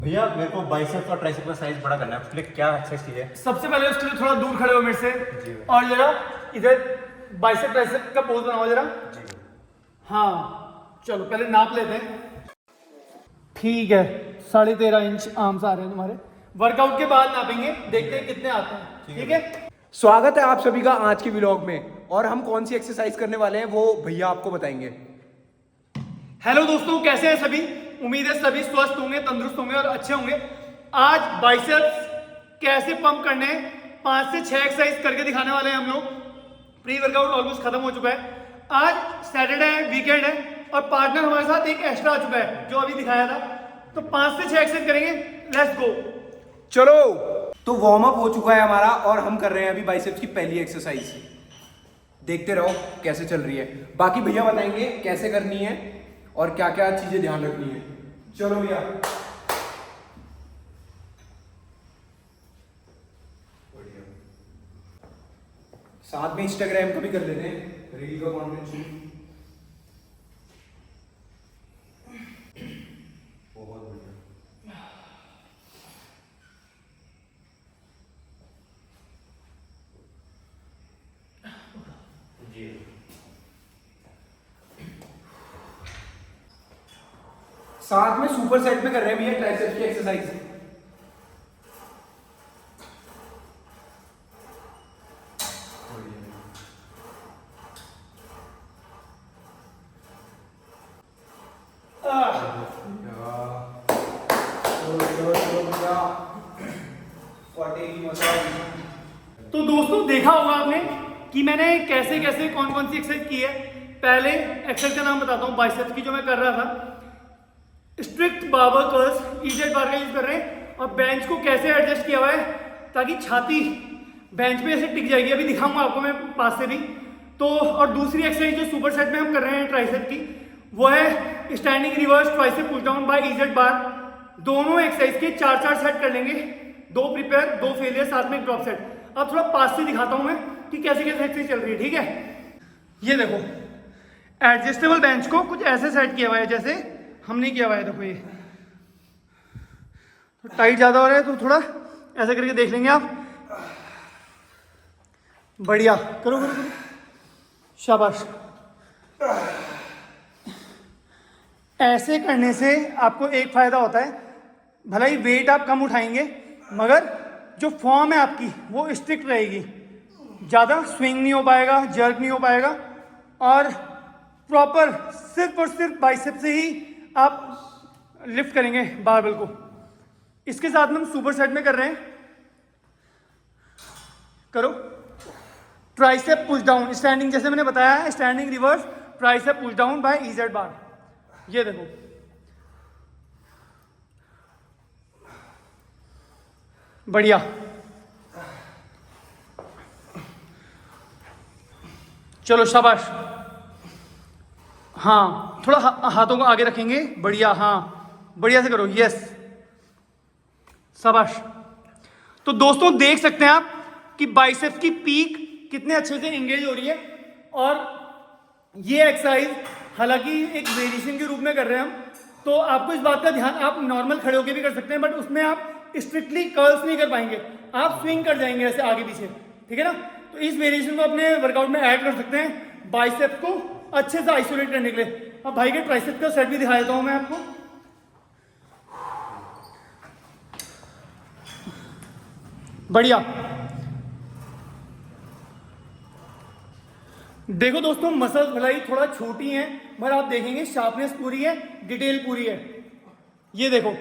भैया मेरे को बाइसेप्स और ट्राइसेप्स का साइज बड़ा करना है, उसके लिए क्या एक्सरसाइज चाहिए? सबसे पहले उसके लिए थोड़ा दूर खड़े हो मेरे से जी। और जरा इधर बाइसेप ट्राइसेप का पोज बनाओ जरा। जी। हाँ चलो पहले नाप लेते हैं। ठीक है, 13.5 इंच आर्म्स आ रहे हैं तुम्हारे। वर्कआउट के बाद नापेंगे, देखते हैं कितने आते हैं। ठीक है, स्वागत है आप सभी का आज के व्लॉग में। और हम कौन सी एक्सरसाइज करने वाले हैं वो भैया आपको बताएंगे। हेलो दोस्तों, कैसे हैं सभी? उम्मीद है सभी स्वस्थ होंगे, तंदुरुस्त होंगे और अच्छे होंगे। आज बाइसेप्स कैसे पंप करने हैं 5 से 6 एक्सरसाइज करके दिखाने वाले हैं हम लोग। प्री वर्कआउट ऑलमोस्ट खत्म हो चुका है। आज सैटरडे है, वीकेंड है और पार्टनर हमारे साथ एक एक्स्ट्रा आ चुका है जो अभी दिखाया था। तो 5 से 6 एक्सरसाइज करेंगे, लेट्स गो। चलो, तो वार्म अप हो चुका है हमारा और हम कर रहे हैं अभी बाइसेप्स की पहली एक्सरसाइज। देखते रहो कैसे चल रही है। बाकी भैया बताएंगे कैसे करनी है और क्या क्या चीजें ध्यान रखनी है। चलो भैया। साथ में इंस्टाग्राम का भी कर लेते हैं, रील का कंटेंट शूट। बहुत बढ़िया। जी। साथ में सुपर सेट में कर रहे हैं भैया ट्राइसेप्स की एक्सरसाइज। तो दोस्तों देखा होगा आपने कि मैंने कैसे कैसे कौन कौन सी एक्सरसाइज की है। पहले एक्सरसाइज का नाम बताता हूँ बाइसेप्स की, जो मैं कर रहा था। स्ट्रिक्ट बार्बल कर्ल्स, इजेड बार का यूज कर रहे हैं और बेंच को कैसे एडजस्ट किया हुआ है ताकि छाती बेंच पे ऐसे टिक जाएगी। अभी दिखाऊंगा आपको मैं पास से भी। तो और दूसरी एक्सरसाइज जो सुपर सेट में हम कर रहे हैं ट्राइसेप की, वो है standing reverse tricep push down by EZ bar. दोनों एक्सरसाइज के 4-4 सेट कर लेंगे, 2 प्रिपेयर 2 फेलियर, साथ में एक ड्रॉप सेट। अब थोड़ा पास से दिखाता हूं मैं कि कैसे कैसे एक्सरसाइज चल रही है। ठीक है, ये देखो एडजस्टेबल बेंच को कुछ ऐसे सेट किया हुआ है जैसे हमने किया हुआ है। देखो ये तो टाइट ज्यादा हो रहा है तो थोड़ा ऐसे करके देख लेंगे आप। बढ़िया, करो करो करो, शाबाश। ऐसे करने से आपको एक फायदा होता है, भला ही वेट आप कम उठाएंगे मगर जो फॉर्म है आपकी वो स्ट्रिक्ट रहेगी। ज़्यादा स्विंग नहीं हो पाएगा, जर्क नहीं हो पाएगा और प्रॉपर सिर्फ और सिर्फ बाइसेप से ही आप लिफ्ट करेंगे बारबेल को। इसके साथ में हम सुपर सेट में कर रहे हैं। करो ट्राइसेप पुश डाउन स्टैंडिंग, जैसे मैंने बताया है, standing reverse tricep push down by EZ bar. ये देखो, बढ़िया। चलो शाबाश। हाँ थोड़ा हाथों को आगे रखेंगे, बढ़िया। हाँ बढ़िया से करो, यस शाबाश। तो दोस्तों देख सकते हैं आप कि बाइसेप्स की पीक कितने अच्छे से एंगेज हो रही है। और ये एक्सरसाइज हालांकि एक वेरिएशन के रूप में कर रहे हैं हम, तो आपको इस बात का ध्यान, आप नॉर्मल खड़े होकर भी कर सकते हैं बट उसमें आप स्ट्रिक्टली कर्ल्स नहीं कर पाएंगे, आप स्विंग कर जाएंगे ऐसे आगे पीछे। ठीक है ना, तो इस वेरिएशन को अपने वर्कआउट में ऐड कर सकते हैं बाइसेप्स को अच्छे से आइसोलेट करने के लिए। अब भाई के ट्राइसेप्स का सेट भी दिखा देता हूं मैं आपको। बढ़िया। देखो दोस्तों, मसल्स भलाई थोड़ा छोटी हैं मगर आप देखेंगे शार्पनेस पूरी है, डिटेल पूरी है। ये देखो,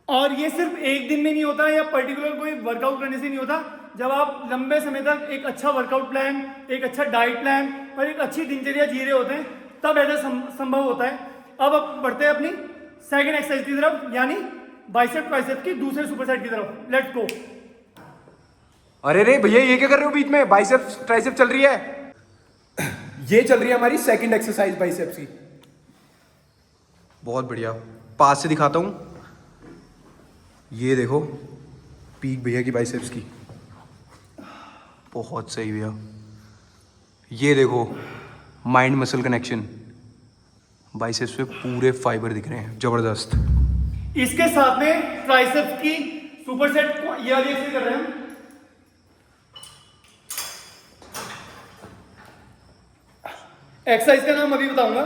और ये सिर्फ एक दिन में नहीं होता या पर्टिकुलर कोई वर्कआउट करने से नहीं होता। जब आप लंबे समय तक एक अच्छा वर्कआउट प्लान, एक अच्छा डाइट प्लान और एक अच्छी दिनचर्या जी रहे होते हैं तब ऐसा संभव होता है। अब बढ़ते हैं अपनी सेकंड एक्सरसाइज की तरफ, यानी बाइसेप ट्राइसेप की दूसरे सुपर सेट की तरफ। Let's go. अरे रे भैया, ये क्या कर रहे हो बीच में? बाइसेप्स ट्राइसेप चल रही है। ये चल रही है हमारी सेकंड एक्सरसाइज बाइसेप्स की। बहुत बढ़िया, पास से दिखाता हूं। ये देखो पीक भैया की बाइसेप्स की, बहुत सही भैया। ये देखो माइंड मसल कनेक्शन, बाइसेप्स पे पूरे फाइबर दिख रहे हैं, जबरदस्त। इसके साथ में ट्राइसेप्स की सुपर सेट ये वाली एक्सरसाइज कर रहे हैं हम। एक्सरसाइज का नाम अभी बताऊंगा,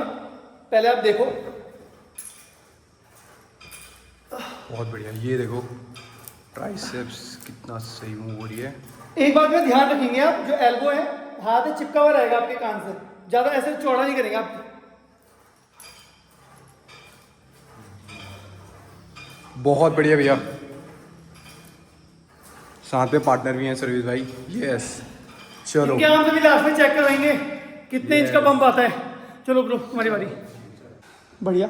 पहले आप देखो। बहुत बढ़िया, ये देखो ट्राइसेप्स कितना सही मूव हो रही है। एक बात में ध्यान रखेंगे आप, जो एल्बो है हाथ है चिपका हुआ रहेगा आपके कान से, ज्यादा ऐसे चौड़ा नहीं करेंगे आप। बहुत बढ़िया भैया, साथ में पार्टनर भी हैं सर्विस भाई। यस चलो, क्या हम सभी लास्ट में चेक करवाएंगे कितने इंच का बम्प आता है। चलो ब्रो हमारी बारी। बढ़िया।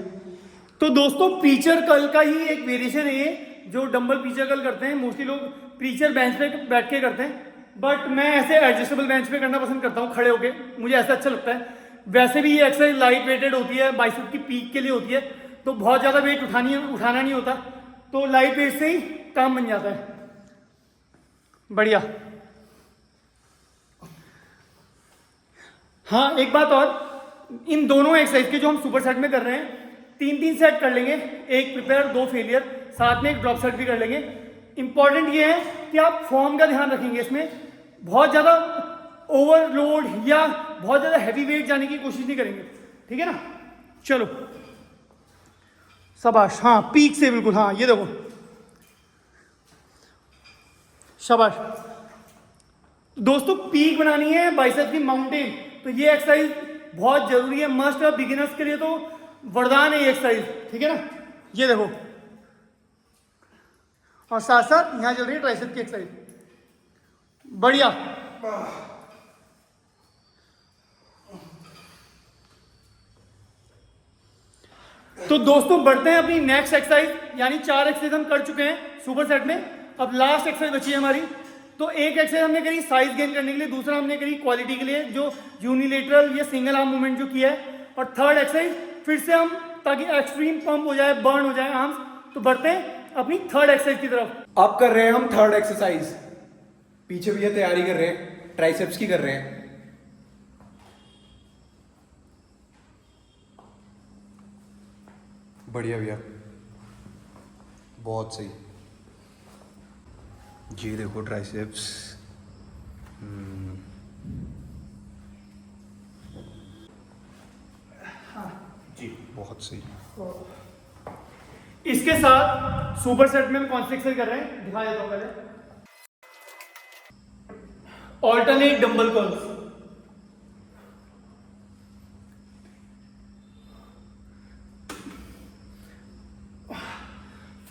तो दोस्तों पीचर कर्ल का ही एक वेरिएशन है ये, जो डंबल पीचर कर्ल करते हैं मोस्टली लोग पीचर बेंच पे बैठ के करते हैं, बट मैं ऐसे एडजस्टेबल बेंच पे करना पसंद करता हूँ खड़े होके, मुझे ऐसा अच्छा लगता है। वैसे भी ये एक्सरसाइज लाइट वेटेड होती है, बाइसेप की पीक के लिए होती है, तो बहुत ज़्यादा वेट उठाना नहीं होता, तो लाइट वेट से ही काम बन जाता है। बढ़िया। हाँ एक बात और, इन दोनों एक्सरसाइज के जो हम सुपर सेट में कर रहे हैं 3-3 सेट कर लेंगे, एक प्रिपेयर 2 फेलियर, साथ में एक ड्रॉप सेट भी कर लेंगे। इंपॉर्टेंट ये है कि आप फॉर्म का ध्यान रखेंगे, इसमें बहुत ज़्यादा ओवरलोड या बहुत ज़्यादा हैवी वेट जाने की कोशिश नहीं करेंगे, ठीक है ना। चलो शाबाश, हाँ पीक से बिल्कुल, हाँ ये देखो शाबाश। दोस्तों पीक बनानी है बाइसेप की माउंटेन, तो ये एक्सरसाइज बहुत जरूरी है, मस्ट है बिगिनर्स के लिए, तो वरदान है ये एक्सरसाइज, ठीक है ना। ये देखो, और साथ साथ यहां चल रही है ट्राइसेप की एक्सरसाइज। बढ़िया। तो दोस्तों बढ़ते हैं अपनी नेक्स्ट एक्सरसाइज, यानी 4 एक्सरसाइज हम कर चुके हैं सुपर सेट में, अब लास्ट एक्सरसाइज बची है हमारी। तो एक एक्सरसाइज हमने करी साइज गेन करने के लिए, दूसरा हमने करी क्वालिटी के लिए, जो यूनिलेटरल या सिंगल आर्म मूवमेंट जो किया है, और थर्ड एक्सरसाइज फिर से हम ताकि एक्सट्रीम पंप हो जाए, बर्न हो जाए आर्म्स। तो बढ़ते हैं अपनी थर्ड एक्सरसाइज की तरफ। अब कर रहे हैं हम थर्ड एक्सरसाइज, पीछे भैया तैयारी कर रहे हैं, ट्राइसेप्स की कर रहे हैं। बढ़िया भैया, बहुत सही। ये देखो ट्राइसेप्स, जी बहुत सही। इसके साथ सुपर सेट में हम कौन सी एक्सरसाइज कर रहे हैं दिखा देता हूं पहले। Alternate dumbbell curls.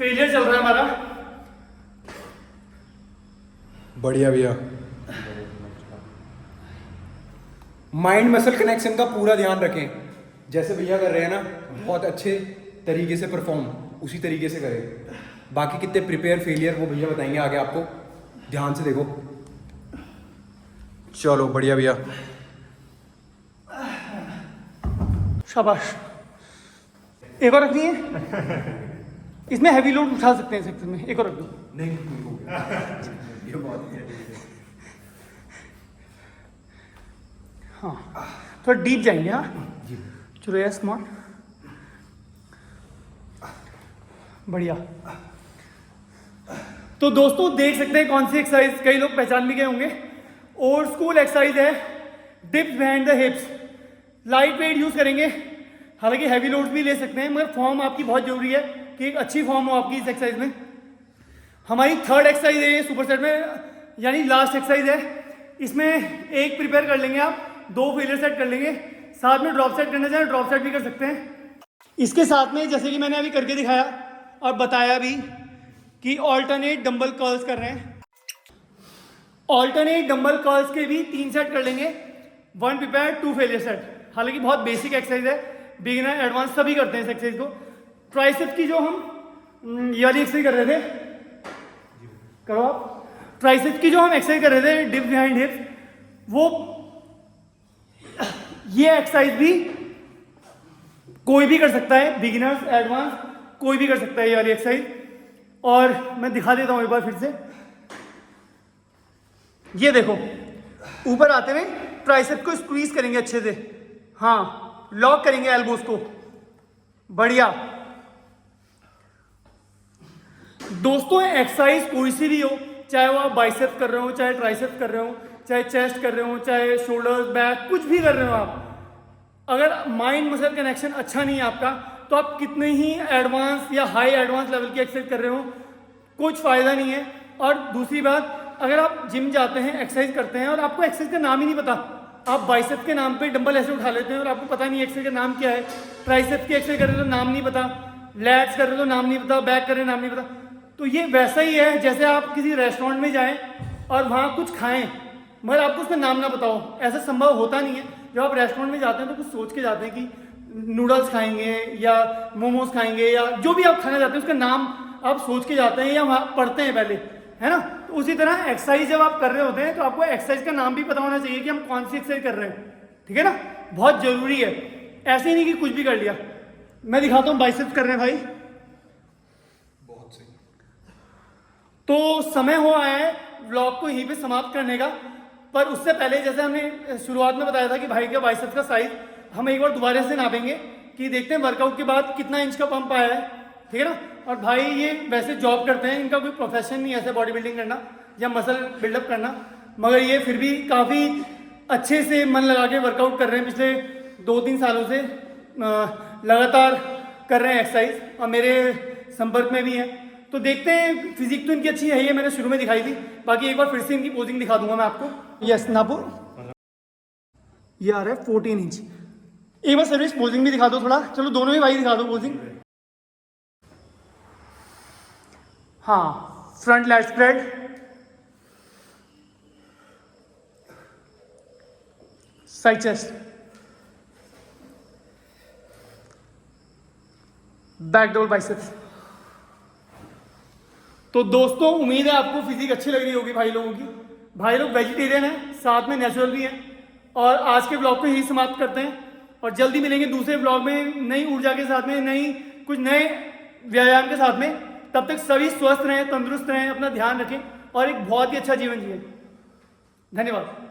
फेलियर चल रहा है हमारा। बढ़िया भैया, माइंड मसल कनेक्शन का पूरा ध्यान रखें, जैसे भैया कर रहे हैं ना, बहुत अच्छे तरीके से परफॉर्म उसी तरीके से करें। बाकी कितने प्रिपेयर फेलियर वो भैया बताएंगे आगे आपको, ध्यान से देखो। चलो बढ़िया भैया, शाबाश। एक और रखनी है, इसमें हैवी लोड उठा सकते हैं सेक्शन में, एक और रख दो। नहीं ये बहुत हाँ थोड़ा डीप जाएंगे। हाँ चलो यस कम ऑन, बढ़िया। तो दोस्तों देख सकते हैं कौन सी एक्सरसाइज कई लोग पहचान भी गए होंगे, ओल्ड स्कूल एक्सरसाइज है, dips behind the हिप्स। Light weight use करेंगे, हालांकि हैवी लोड्स भी ले सकते हैं, मगर फॉर्म आपकी बहुत जरूरी है कि एक अच्छी फॉर्म हो आपकी इस एक्सरसाइज में। हमारी थर्ड एक्सरसाइज है ये सुपर सेट में, यानी लास्ट एक्सरसाइज है। इसमें एक प्रिपेयर कर लेंगे आप, 2 फेलियर सेट कर लेंगे, साथ में ड्रॉप सेट करना चाहें ड्रॉप सेट भी कर सकते हैं। इसके साथ में जैसे कि मैंने अभी करके दिखाया और बताया भी कि ऑल्टरनेट डंबल कर्ल्स कर रहे हैं। ऑल्टरनेट डंबल कर्ल्स के भी 3 सेट कर लेंगे, 1 प्रिपेयर 2 फेलियर सेट। हालांकि बहुत बेसिक एक्सरसाइज है, बिगिनर एडवांस सभी करते हैं इस एक्सरसाइज को। ट्राइसेप्स की जो हम ये वाली एक्सरसाइज कर रहे थे, करो आप। ट्राइसेप्स की जो हम एक्सरसाइज कर रहे थे डिप बिहाइंड हिप्स, वो ये एक्सरसाइज भी कोई भी कर सकता है, बिगिनर्स एडवांस कोई भी कर सकता है ये वाली एक्सरसाइज। और मैं दिखा देता हूं एक बार फिर से, ये देखो ऊपर आते हुए ट्राइसेप को स्क्वीज करेंगे अच्छे से, हाँ लॉक करेंगे एल्बोस को, बढ़िया। दोस्तों एक्सरसाइज कोई सी भी हो, चाहे वो आप बाइसेप्स कर रहे हो, चाहे ट्राइसेप्स कर रहे हो, चाहे चेस्ट कर रहे हो, चाहे शोल्डर्स बैक कुछ भी कर रहे हो आप, अगर माइंड मसल कनेक्शन अच्छा नहीं है आपका तो आप कितने ही एडवांस या हाई एडवांस लेवल की एक्सरसाइज कर रहे हो कुछ फ़ायदा नहीं है। और दूसरी बात, अगर आप जिम जाते हैं एक्सरसाइज करते हैं और आपको एक्सरसाइज का नाम ही नहीं पता, आप बाइसेप के नाम पे डंबल ऐसे उठा लेते हैं और आपको पता नहीं एक्सरसाइज का नाम क्या है, ट्राइसेप की एक्सरसाइज कर रहे हो तो नाम नहीं पता, लैट्स कर रहे हो तो नाम नहीं पता, बैक कर रहे हो नाम नहीं पता, तो ये वैसा ही है जैसे आप किसी रेस्टोरेंट में जाएं और वहाँ कुछ खाएं मगर आपको उसका नाम ना बताओ। ऐसा संभव होता नहीं है। जब आप रेस्टोरेंट में जाते हैं तो कुछ सोच के जाते हैं कि नूडल्स खाएंगे या मोमोज खाएंगे या जो भी आप खाना चाहते हैं उसका नाम आप सोच के जाते हैं या वहाँ पढ़ते हैं पहले, है ना। तो उसी तरह एक्सरसाइज जब आप कर रहे होते हैं तो आपको एक्सरसाइज का नाम भी पता होना चाहिए कि हम कौन सी एक्सरसाइज कर रहे हैं, ठीक है ना, बहुत जरूरी है। ऐसे ही नहीं कि कुछ भी कर लिया। मैं दिखाता हूँ बाइसेप्स कर रहे हैं भाई, बहुत सही। तो समय हो आया है व्लॉग को यहीं पे समाप्त करने का। पर उससे पहले जैसे हमने शुरुआत में बताया था कि भाई के बाइसेप्स का साइज हम एक बार दोबारा से नापेंगे कि देखते हैं वर्कआउट के बाद कितना इंच का पंप आया है, ठीक है ना। और भाई ये वैसे जॉब करते हैं, इनका कोई प्रोफेशन नहीं है ऐसे बॉडी बिल्डिंग करना या मसल बिल्डअप करना, मगर ये फिर भी काफ़ी अच्छे से मन लगा के वर्कआउट कर रहे हैं। पिछले 2-3 सालों से लगातार कर रहे हैं एक्सरसाइज और मेरे संपर्क में भी हैं। तो देखते हैं, फिजिक तो इनकी अच्छी है, ये मैंने शुरू में दिखाई थी, बाकी एक बार फिर से इनकी पोजिंग दिखा दूंगा मैं आपको। यस नापो, ये आ रहा है 14 इंच। एक बार सर्विस पोजिंग भी दिखा दो थोड़ा, चलो दोनों ही भाई दिखा दो पोजिंग। हाँ, front lat spread, side chest, back double biceps. तो दोस्तों उम्मीद है आपको फिजिक अच्छी लग रही होगी भाई लोगों की। भाई लोग वेजिटेरियन हैं, साथ में नेचुरल भी हैं। और आज के ब्लॉग को यही समाप्त करते हैं और जल्दी मिलेंगे दूसरे ब्लॉग में नई ऊर्जा के साथ में, नई कुछ नए व्यायाम के साथ में। तब तक सभी स्वस्थ रहें, तंदुरुस्त रहें, अपना ध्यान रखें और एक बहुत ही अच्छा जीवन जिएं। धन्यवाद।